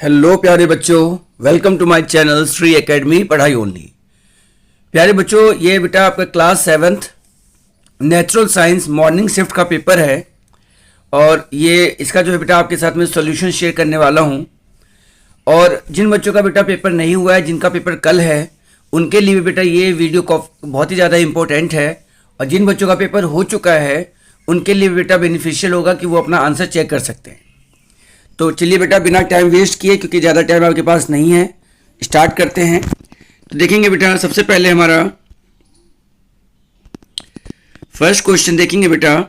Hello प्यारे बच्चों, welcome to my channel Shri academy पढ़ाई ओनली। प्यारे बच्चों, ये बेटा आपका class 7th natural science morning shift का पेपर है और ये इसका जो है बेटा आपके साथ में सॉल्यूशन शेयर करने वाला हूँ। और जिन बच्चों का बेटा पेपर नहीं हुआ है, जिनका पेपर कल है, उनके लिए बेटा ये वीडियो बहुत ही ज़्यादा इम्पोर्टेंट है। और जिन बच्चों का पेपर हो चुका है उनके लिए बेटा बेनिफिशियल होगा कि वो अपना आंसर चेक कर सकते हैं। तो चलिए बेटा, बिना टाइम वेस्ट किए, क्योंकि ज़्यादा टाइम आपके पास नहीं है, स्टार्ट करते हैं। तो देखेंगे बेटा, सबसे पहले हमारा फर्स्ट क्वेश्चन देखेंगे बेटा,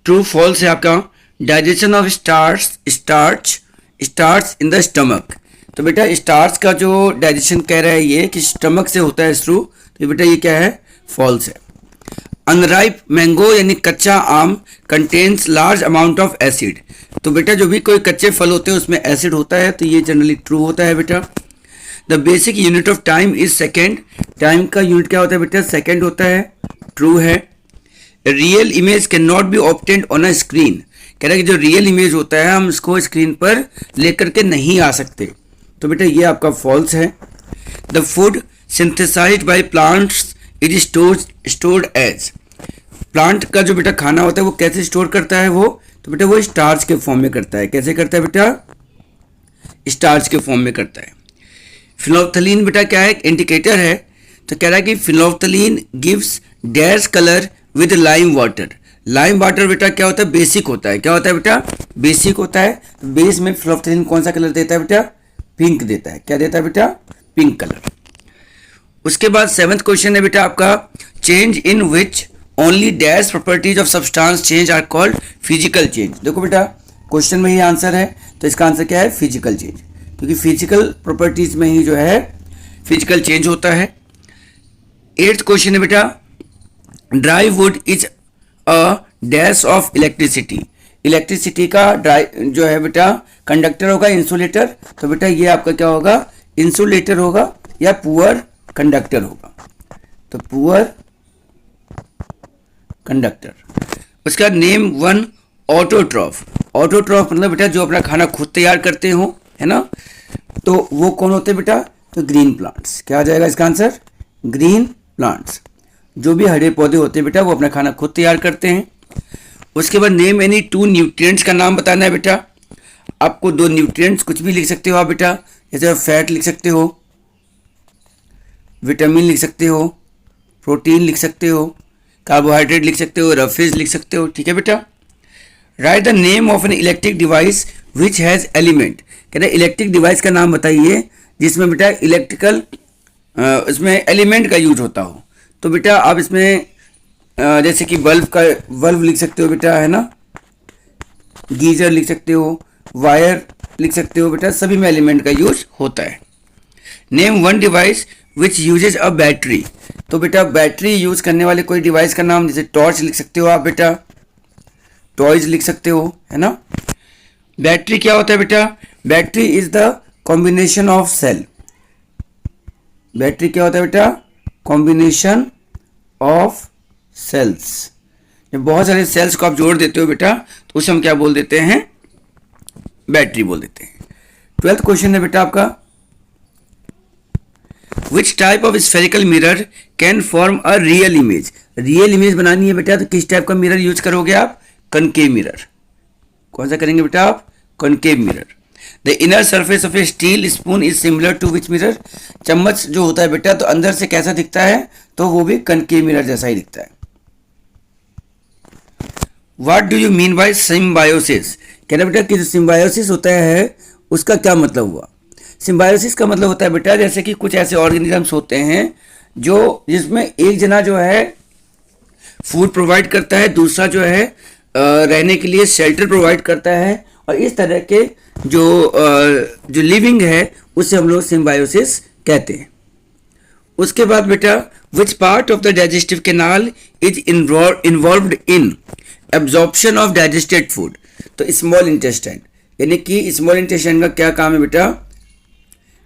ट्रू फॉल्स है आपका। Digestion of starch in the stomach. तो बेटा स्टार्च का जो डाइजेशन कह रहा है ये कि स्टमक से होता है थ्रू, तो बेटा ये क्या है, फॉल्स है। अनराइप मैंगो यानी कच्चा आम contains large amount of acid. तो बेटा जो भी कोई कच्चे फल होते हैं उसमें एसिड होता है, तो ये जनरली ट्रू होता है बेटा। The basic unit of time is second. Time का यूनिट क्या होता है बेटा, सेकेंड होता है, ट्रू है। Real image can not be obtained on a screen. कह रहा है कि जो रियल इमेज होता है हम इसको स्क्रीन पर लेकर के नहीं आ सकते, तो बेटा ये आपका फॉल्स है। The food synthesised by plants it is stored as. प्लांट का जो बेटा खाना होता है वो कैसे स्टोर करता है वो, तो बेटा वो स्टार्च के फॉर्म में करता है। कैसे करता है बेटा, स्टार्च के फॉर्म में करता है। फिनोल्फ्थलीन बेटा क्या है, इंडिकेटर है। तो कह रहा है कि phenolphthalein gives dash colour with lime water. Lime water बेटा क्या होता है, बेसिक होता है। क्या होता है बेटा, बेसिक होता है। बेस में फिनोल्फ्थलीन कौन सा कलर देता है बेटा, पिंक देता है। क्या देता है बेटा, पिंक कलर। उसके बाद 7th क्वेश्चन है बेटा आपका, change in which only dash properties of substance change are called physical change. देखो बेटा क्वेश्चन में ही आंसर है, तो इसका आंसर क्या है, फिजिकल चेंज, क्योंकि फिजिकल प्रॉपर्टीज में ही जो है फिजिकल चेंज होता है। 8th क्वेश्चन है बेटा, dry would is a dash of electricity. Electricity का ड्राई जो है बेटा कंडक्टर होगा, इंसुलेटर। तो बेटा ये आपका क्या होगा, इंसुलेटर होगा या पुअर कंडक्टर होगा। तो पुअर कंडक्टर। उसका नेम वन ऑटोट्रॉफ। ऑटोट्रॉफ मतलब बेटा जो अपना खाना खुद तैयार करते हो, है ना, तो वो कौन होते हैं बेटा, तो ग्रीन प्लांट्स। क्या आ जाएगा इसका आंसर, ग्रीन प्लांट्स। जो भी हरे पौधे होते हैं बेटा वो अपना खाना खुद तैयार करते हैं। उसके बाद नेम एनी 2 न्यूट्रिएंट्स का नाम बताना है बेटा। आपको 2 न्यूट्रिएंट्स कुछ भी लिख सकते हो आप बेटा, जैसे फैट लिख सकते हो, विटामिन लिख सकते हो, प्रोटीन लिख सकते हो, कार्बोहाइड्रेट लिख सकते हो, रफेज लिख सकते हो। ठीक है बेटा। Right the name of an electric device which has element. कह रहे इलेक्ट्रिक डिवाइस का नाम बताइए जिसमें बेटा इलेक्ट्रिकल इसमें एलिमेंट का यूज होता हो। तो बेटा आप इसमें जैसे कि बल्ब लिख सकते हो बेटा, है ना, गीजर लिख सकते हो, वायर लिख सकते हो बेटा, सभी में एलिमेंट का यूज होता है। Name one device which usage a battery. तो बेटा बैटरी यूज करने वाले कोई डिवाइस का नाम, जैसे टॉर्च लिख सकते हो आप बेटा, टॉयज लिख सकते हो, है ना। बैटरी क्या होता है बेटा, battery is the combination of cell. Battery क्या होता है बेटा, कॉम्बिनेशन ऑफ सेल्स। जब बहुत सारे सेल्स को आप जोड़ देते हो बेटा तो उसे हम क्या बोल देते हैं, बैटरी बोल देते हैं। 12th क्वेश्चन है बेटा आपका, Which type of spherical mirror can form a real image? Real image बनानी है बेटा तो किस टाइप का मिरर यूज करोगे आप, कनकेव मिरर। कौन सा करेंगे बेटा आप, concave mirror. The inner surface of a steel spoon is similar to which mirror. चम्मच जो होता है बेटा तो अंदर से कैसा दिखता है, तो वो भी कनकेव मिरर जैसा ही दिखता है। What do you mean by symbiosis? कह रहे बेटा कि जो सिम्बायोसिस होता है उसका क्या मतलब हुआ। सिम्बायोसिस का मतलब होता है बेटा जैसे कि कुछ ऐसे ऑर्गेनिजम्स होते हैं जो जिसमें एक जना जो है फूड प्रोवाइड करता है, दूसरा जो है रहने के लिए शेल्टर प्रोवाइड करता है, और इस तरह के जो लिविंग है उसे हम लोग सिम्बायोसिस कहते हैं। उसके बाद बेटा which part of the digestive canal is involved in absorption of digested food. तो स्मॉल इंटेस्टाइन, यानी कि स्मॉल इंटेस्टाइन का क्या काम है बेटा,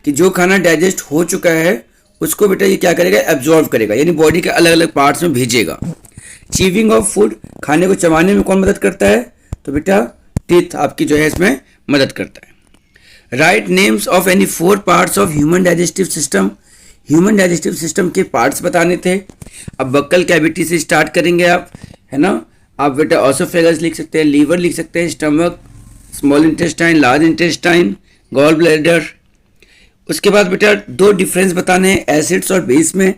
कि जो खाना डाइजेस्ट हो चुका है उसको बेटा ये क्या करेगा, एब्जॉर्ब करेगा, यानी बॉडी के अलग अलग पार्ट्स में भेजेगा। चीविंग ऑफ फूड, खाने को चबाने में कौन मदद करता है, तो बेटा टीथ आपकी जो है इसमें मदद करता है। Right names of any 4 parts of human digestive system. Human digestive system के पार्ट्स बताने थे। अब बक्कल कैविटी से स्टार्ट करेंगे आप, है ना। आप बेटा ऑसोफेगस लिख सकते हैं, लीवर लिख सकते हैं, stomach, small intestine, large intestine, gall bladder. उसके बाद बेटा 2 डिफरेंस बताने हैं एसिड्स और बेस में।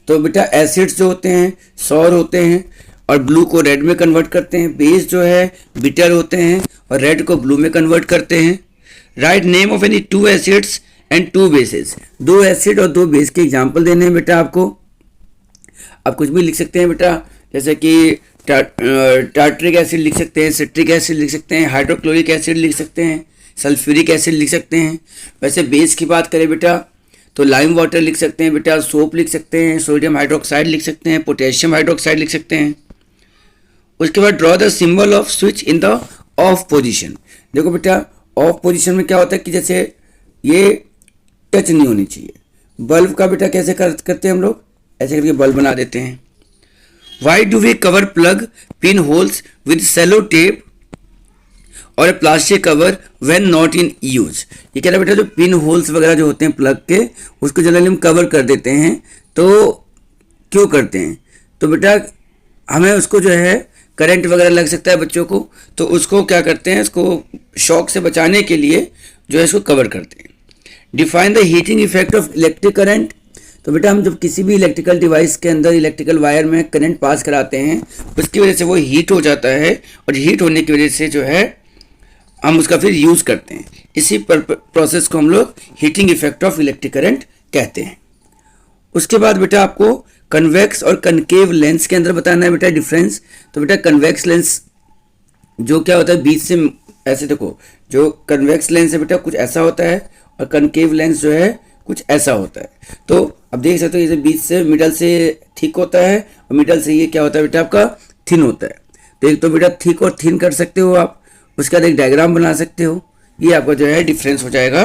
तो बेटा एसिड्स जो होते हैं सॉर होते हैं और ब्लू को रेड में कन्वर्ट करते हैं। बेस जो है बिटर होते हैं और रेड को ब्लू में कन्वर्ट करते हैं। Write name of any 2 acids and 2 basis. 2 acid और 2 बेस के एग्जाम्पल देने हैं बेटा आपको। आप कुछ भी लिख सकते हैं बेटा, जैसे कि टार्ट्रिक एसिड लिख सकते हैं, सिट्रिक एसिड लिख सकते हैं, हाइड्रोक्लोरिक एसिड लिख सकते हैं, सल्फ्यूरिक एसिड लिख सकते हैं। वैसे बेस की बात करें बेटा तो लाइम वाटर लिख सकते हैं बेटा, सोप लिख सकते हैं, सोडियम हाइड्रोक्साइड लिख सकते हैं, पोटेशियम हाइड्रोक्साइड लिख सकते हैं। उसके बाद draw the symbol off switch in the of position. देखो बेटा ऑफ पोजीशन में क्या होता है कि जैसे ये टच नहीं होनी चाहिए। बल्ब का बेटा कैसे करते हैं हम लोग, ऐसे करके बल्ब बना देते हैं। Why do we cover plug pin holes with sello tape और a plastic cover when not in use. ये कह रहा है बेटा जो पिन होल्स वगैरह जो होते हैं प्लग के, उसको जनरली हम कवर कर देते हैं। तो क्यों करते हैं, तो बेटा हमें उसको जो है करंट वगैरह लग सकता है बच्चों को, तो उसको क्या करते हैं, इसको शॉक से बचाने के लिए जो है इसको कवर करते हैं। Define the heating effect of electric current. तो बेटा हम जब किसी भी इलेक्ट्रिकल डिवाइस के अंदर इलेक्ट्रिकल वायर में करंट पास कराते हैं, उसकी वजह से वो हीट हो जाता है और हीट होने की वजह से जो है हम उसका फिर यूज़ करते हैं। इसी प्रोसेस को हम लोग heating effect of electric current कहते हैं। उसके बाद बेटा आपको कन्वेक्स और कनकेव लेंस के अंदर बताना है बेटा डिफरेंस। तो बेटा कन्वेक्स लेंस जो क्या होता है बीच से ऐसे, देखो जो कन्वेक्स लेंस है बेटा कुछ ऐसा होता है और कनकेव लेंस जो है कुछ ऐसा होता है। तो अब देख सकते हो ये बीच से मिडल से थिक होता है और मिडल से ये क्या होता है बेटा आपका थिन होता है। तो एक तो बेटा थिक और थिन कर सकते हो आप, उसके बाद एक डायग्राम बना सकते हो। ये आपका जो है डिफरेंस हो जाएगा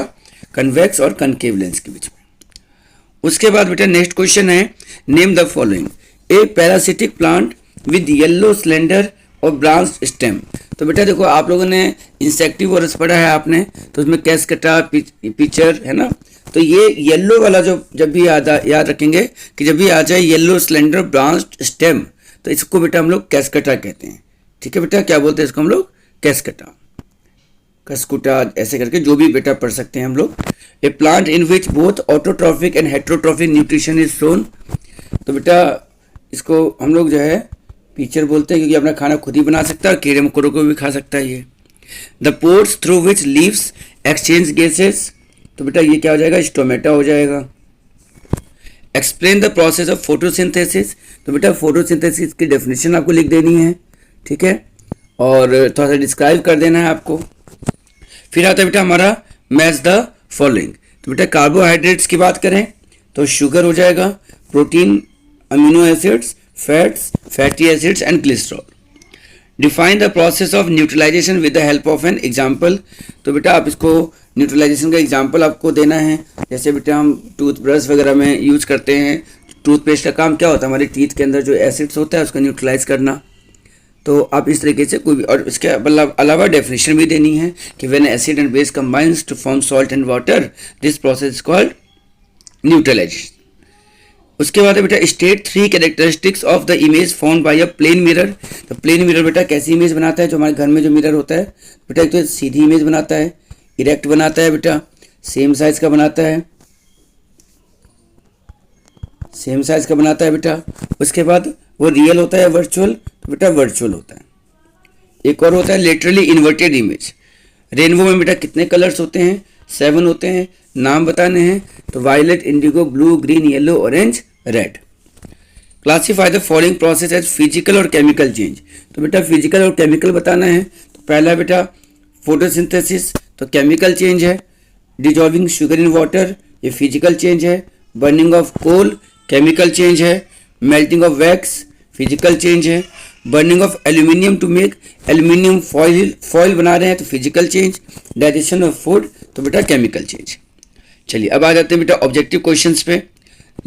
कन्वेक्स और कनकेव लेंस के बीच में। उसके बाद बेटा नेक्स्ट क्वेश्चन है name the following. A parasitic plant with yellow slender और ब्रांच स्टेम। तो बेटा देखो आप लोगों ने इंसेक्टिवोरस पढ़ा है आपने, तो उसमें कैस्केटा पिचर है ना। तो ये येलो वाला जो जब भी याद रखेंगे कि जब भी आ जाए येलो स्लेंडर ब्रांच स्टेम, तो इसको बेटा हम लोग कैस्केटा कहते हैं। ठीक है बेटा, क्या बोलते हैं इसको हम लोग, कैस्केटा, कसकुटा, ऐसे करके जो भी बेटा पढ़ सकते हैं हम लोग। A plant in which both autotrophic and heterotrophic nutrition is shown. तो बेटा इसको हम लोग जो है पीचर बोलते हैं, क्योंकि अपना खाना खुद ही बना सकता है और कीड़े मकोड़ों को भी खा सकता है ये। The pores through which leaves exchange gases. तो बेटा ये क्या हो जाएगा, स्टोमेटा हो जाएगा। Explain the process of photosynthesis. तो बेटा फोटोसिंथेसिस की डेफिनेशन आपको लिख देनी है, ठीक है, और थोड़ा सा डिस्क्राइब कर देना है आपको। फिर आता है बेटा हमारा मैच द फॉलोइंग। तो बेटा कार्बोहाइड्रेट्स की बात करें तो शुगर हो जाएगा, protein, amino acids, fats, fatty acids and glycerol. Define the process of neutralisation with the help of an example. तो बेटा आप इसको न्यूट्रलाइजेशन का एग्जाम्पल आपको देना है। जैसे बेटा हम टूथब्रश वगैरह में यूज करते हैं, टूथपेस्ट का काम क्या होता है, हमारे टीथ के अंदर जो एसिड्स होता है उसको न्यूट्रलाइज करना। तो आप इस तरीके से कोई भी, और इसके अलावा डेफिनेशन भी देनी है कि when acid and base combines to form salt and water, this process is called neutralisation. उसके बाद है बेटा state 3 characteristics of the image found by a plane mirror. तो प्लेन मिरर बेटा कैसी इमेज बनाता है, जो हमारे घर में जो मिरर होता है बेटा, एक तो सीधी इमेज बनाता है, इरेक्ट बनाता है बेटा, सेम साइज का बनाता है, सेम साइज का बनाता है बेटा। उसके बाद वो रियल होता है वर्चुअल, तो बेटा वर्चुअल होता है। एक और होता है लेटरली इन्वर्टेड इमेज। रेनबो में बेटा कितने कलर्स होते हैं, 7 होते हैं, नाम बताने हैं। तो violet, indigo, blue, green, yellow, orange, red. Classify the following process as physical और केमिकल चेंज। तो बेटा फिजिकल और केमिकल बताना है। तो पहला बेटा फोटोसिंथेसिस, तो केमिकल चेंज है। डिजॉल्विंग शुगर इन वाटर, ये फिजिकल चेंज है। Burning of coal, chemical change है। Melting of wax, physical change है। Burning of aluminium to make aluminium foil बना रहे हैं, तो physical change. Digestion of food, तो बेटा केमिकल चेंज। चलिए अब आ जाते हैं बेटा ऑब्जेक्टिव क्वेश्चंस पे।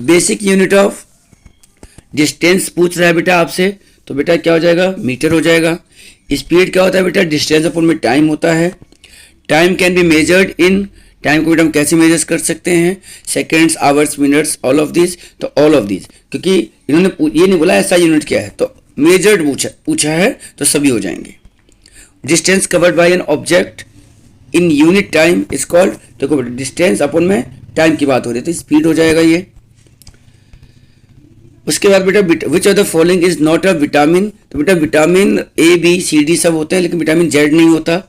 बेसिक यूनिट ऑफ डिस्टेंस पूछ रहा है बेटा आपसे, तो बेटा क्या हो जाएगा, मीटर हो जाएगा। स्पीड क्या होता है बेटा, डिस्टेंस अपॉन में टाइम होता है। Time can be measured in, time को बेटा हम कैसे मेजर कर सकते हैं, seconds, hours, minutes, all of this. तो ऑल ऑफ दिस, क्योंकि इन्होंने ये नहीं बोला ऐसा यूनिट क्या है, तो मेजर्ड पूछा है तो सभी हो जाएंगे। Distance covered by an object in unit time is called, देखो डिस्टेंस अपन में टाइम की बात हो रही है तो स्पीड हो जाएगा ये। उसके बाद बेटा which of the following is not a vitamin, तो बेटा vitamin A B C D सब होते हैं लेकिन विटामिन जेड नहीं होता।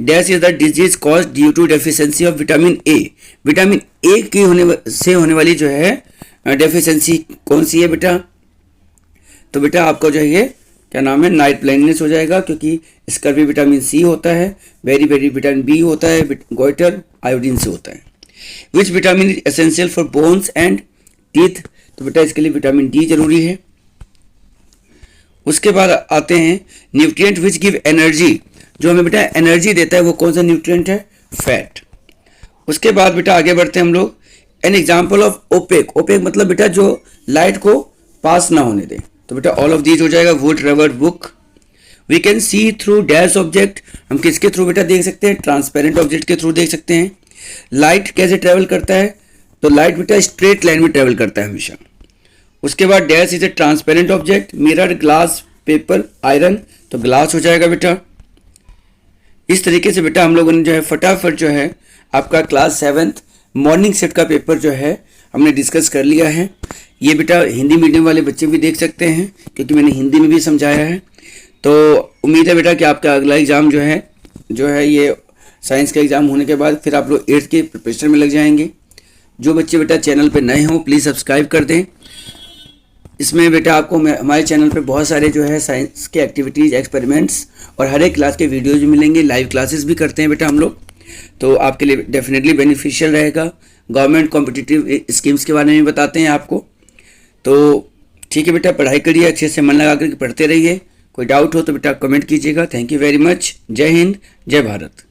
Dash is the disease cause due to deficiency of vitamin A, vitamin A की होने वाली जो है डेफिशिएंसी कौन सी है बेटा, तो बेटा आपका जो है ये क्या नाम है, नाइट ब्लाइंडनेस हो जाएगा, क्योंकि इसका भी विटामिन सी होता है, वेरी वेरी विटामिन बी होता है, गोइटर आयोडीन से होता है। Which vitamin is essential for bones and teeth, तो बेटा इसके लिए विटामिन डी जरूरी है। उसके बाद आते हैं न्यूट्रिएंट विच गिव एनर्जी, जो हमें बेटा एनर्जी देता है वो कौन सा न्यूट्रिएंट है, फैट। उसके बाद बेटा आगे बढ़ते हैं हम लोग, an example of opaque, opaque मतलब बेटा जो लाइट को पास ना होने दे, तो बेटा ऑल ऑफ दीज हो जाएगा, wood, rubber, book. We can see through dash object, हम किसके थ्रू बेटा देख सकते हैं, ट्रांसपेरेंट ऑब्जेक्ट के थ्रू देख सकते हैं। लाइट कैसे ट्रेवल करता है, तो लाइट बेटा स्ट्रेट लाइन में ट्रेवल करता है हमेशा। उसके बाद dash is a transparent object, mirror, glass, paper, iron, तो ग्लास हो जाएगा बेटा। इस तरीके से बेटा हम लोगों ने जो है फटाफट जो है आपका क्लास 7th मॉर्निंग सेट का पेपर जो है हमने डिस्कस कर लिया है। ये बेटा हिंदी मीडियम वाले बच्चे भी देख सकते हैं क्योंकि मैंने हिंदी में भी समझाया है। तो उम्मीद है बेटा कि आपका अगला एग्ज़ाम जो है ये साइंस का एग्ज़ाम होने के बाद फिर आप लोग 8th के प्रिपरेशन में लग जाएंगे। जो बच्चे बेटा चैनल पे नए हों प्लीज़ सब्सक्राइब कर दें। इसमें बेटा आपको हमारे चैनल पे बहुत सारे जो है साइंस के एक्टिविटीज़, एक्सपेरिमेंट्स और हर एक क्लास के वीडियोज भी मिलेंगे। लाइव क्लासेस भी करते हैं बेटा हम लोग, तो आपके लिए डेफिनेटली बेनिफिशियल रहेगा। गवर्नमेंट कॉम्पिटिटिव स्कीम्स के बारे में बताते हैं आपको। तो ठीक है बेटा, पढ़ाई करिए, अच्छे से मन लगा कर पढ़ते रहिए। कोई डाउट हो तो बेटा कमेंट कीजिएगा। Thank you very much. जय हिंद, जय भारत।